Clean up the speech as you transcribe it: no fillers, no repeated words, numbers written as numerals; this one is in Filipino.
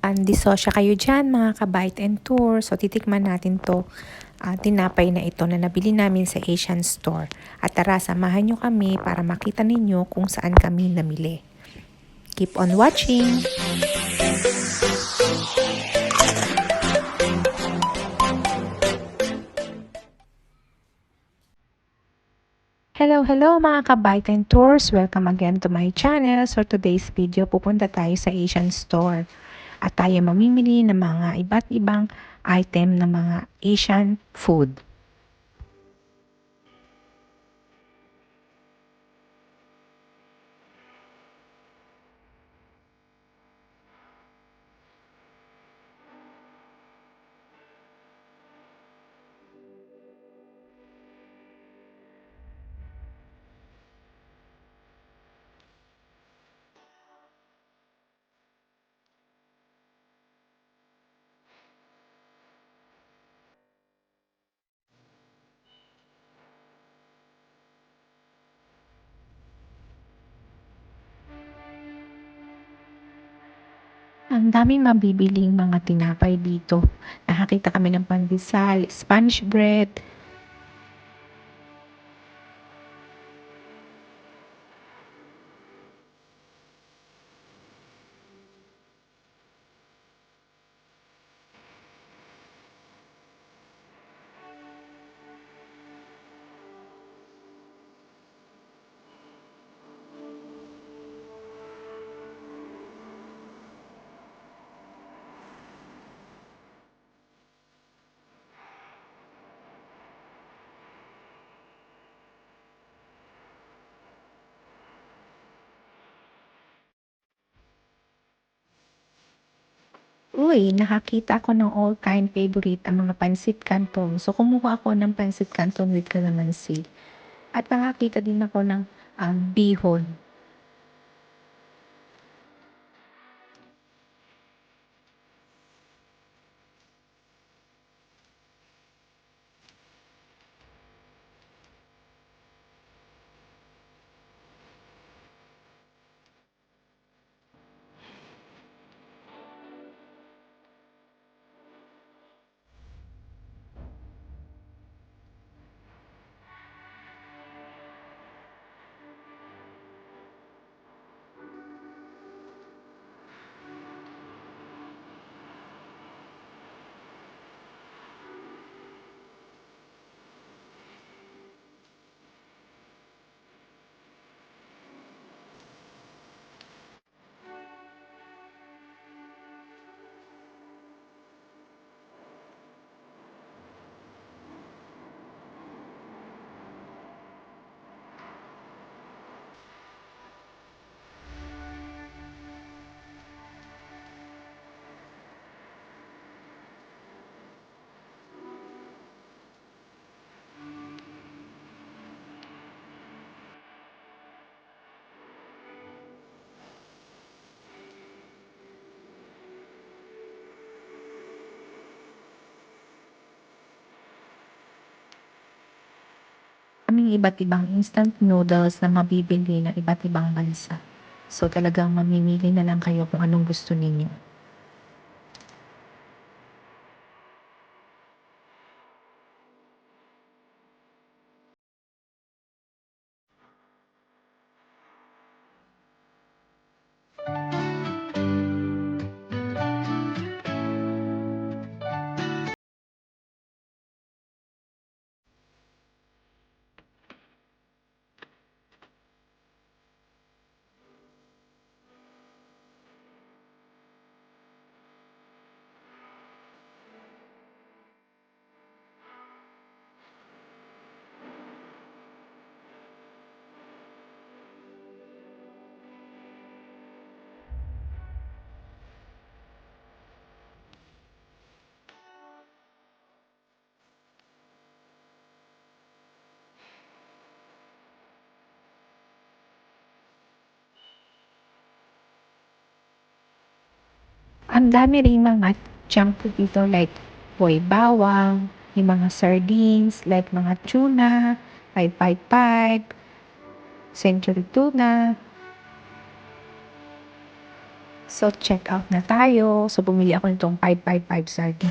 Pandisosya kayo dyan mga ka-Bite and Tour. So titikman natin to tinapay na ito na nabili namin sa Asian store. At tara, samahan nyo kami para makita ninyo kung saan kami namili. Keep on watching! Hello mga ka-Bite and Tours! Welcome again to my channel. So today's video, pupunta tayo sa Asian store. At tayo mamimili ng mga iba't ibang item ng mga Asian food. Ang daming mabibiling mga tinapay dito. Nakakita kami ng pandesal, Spanish bread. Uy, nakakita ako ng all-time favorite ang mga pansit canton. So, kumuha ako ng pansit canton with calamansi. At nakakita din ako ng bihon. Kaming iba't ibang instant noodles na mabibili ng iba't ibang bansa. So, talagang mamimili na lang kayo kung anong gusto ninyo. Ang dami ring mga junk food dito like boy bawang, yung mga sardines, like mga tuna, 555, century tuna. So, check out na tayo. So, bumili ako nitong 555 sardines.